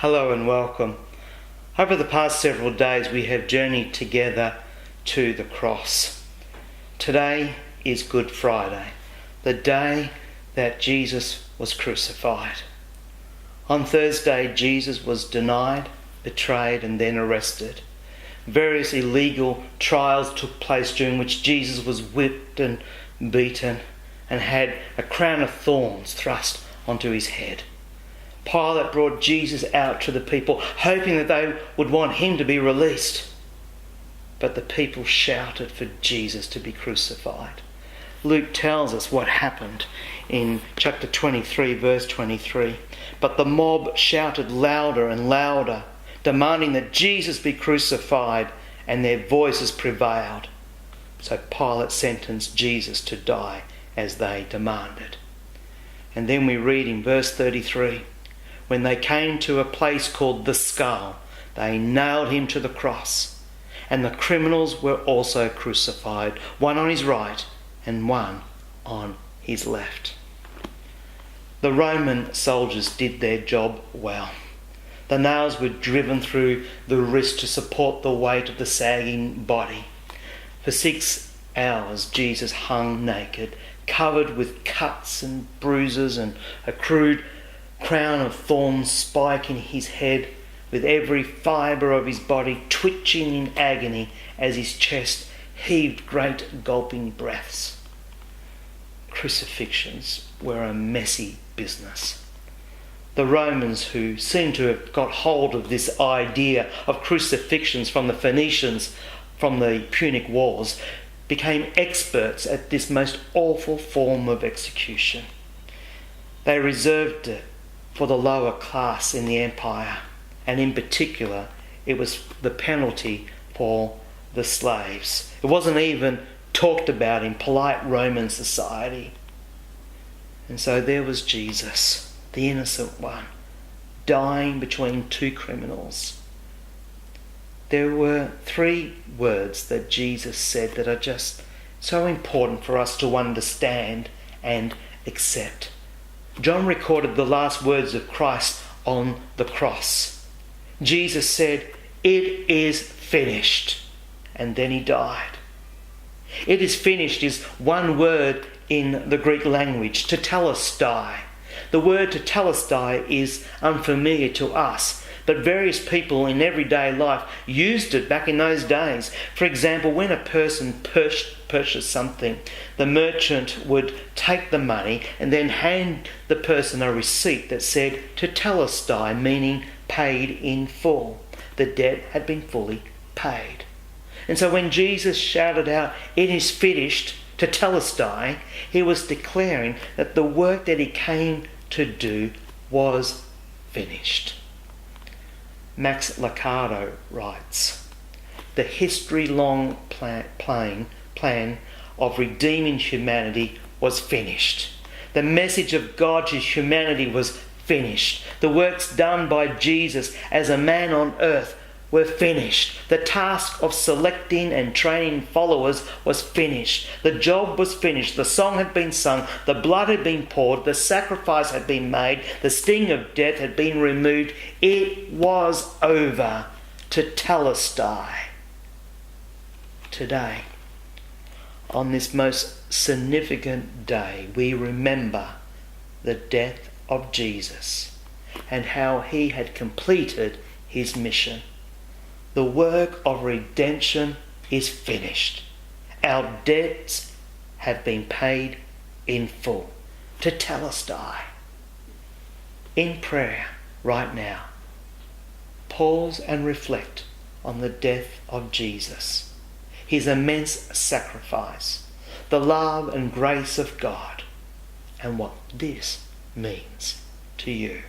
Hello and welcome. Over the past several days we have journeyed together to the cross. Today is Good Friday, the day that Jesus was crucified. On Thursday, Jesus was denied, betrayed and then arrested. Various illegal trials took place during which Jesus was whipped and beaten and had a crown of thorns thrust onto his head. Pilate brought Jesus out to the people, hoping that they would want him to be released. But the people shouted for Jesus to be crucified. Luke tells us what happened in chapter 23, verse 23. But the mob shouted louder and louder, demanding that Jesus be crucified, and their voices prevailed. So Pilate sentenced Jesus to die as they demanded. And then we read in verse 33, when they came to a place called the Skull, they nailed him to the cross, and the criminals were also crucified, one on his right and one on his left. The Roman soldiers did their job well. The nails were driven through the wrist to support the weight of the sagging body. For 6 hours Jesus hung naked, covered with cuts and bruises and a crude crown of thorns spiking his head, with every fibre of his body twitching in agony as his chest heaved great gulping breaths. Crucifixions were a messy business. The Romans, who seem to have got hold of this idea of crucifixions from the Phoenicians, from the Punic Wars, became experts at this most awful form of execution. They reserved it for the lower class in the empire, and in particular it was the penalty for the slaves. It wasn't even talked about in polite Roman society. And so there was Jesus, the innocent one, dying between two criminals. There were 3 words that Jesus said that are just so important for us to understand and accept. John recorded the last words of Christ on the cross. Jesus said, "It is finished," and then he died. "It is finished" is one word in the Greek language, tetelestai. The word tetelestai is unfamiliar to us, but various people in everyday life used it back in those days. For example, when a person purchased something, the merchant would take the money and then hand the person a receipt that said tetelestai, meaning paid in full. The debt had been fully paid. And so when Jesus shouted out, "It is finished," tetelestai, he was declaring that the work that he came to do was finished. Max Lucado writes, "The history-long plan of redeeming humanity was finished. The message of God to humanity was finished. The works done by Jesus as a man on earth were finished. The task of selecting and training followers was finished. The job was finished. The song had been sung. The blood had been poured. The sacrifice had been made. The sting of death had been removed. It was over." Tetelestai. Today, on this most significant day, we remember the death of Jesus and how he had completed his mission. The work of redemption is finished. Our debts have been paid in full. Tetelestai. In prayer right now, pause and reflect on the death of Jesus, his immense sacrifice, the love and grace of God, and what this means to you.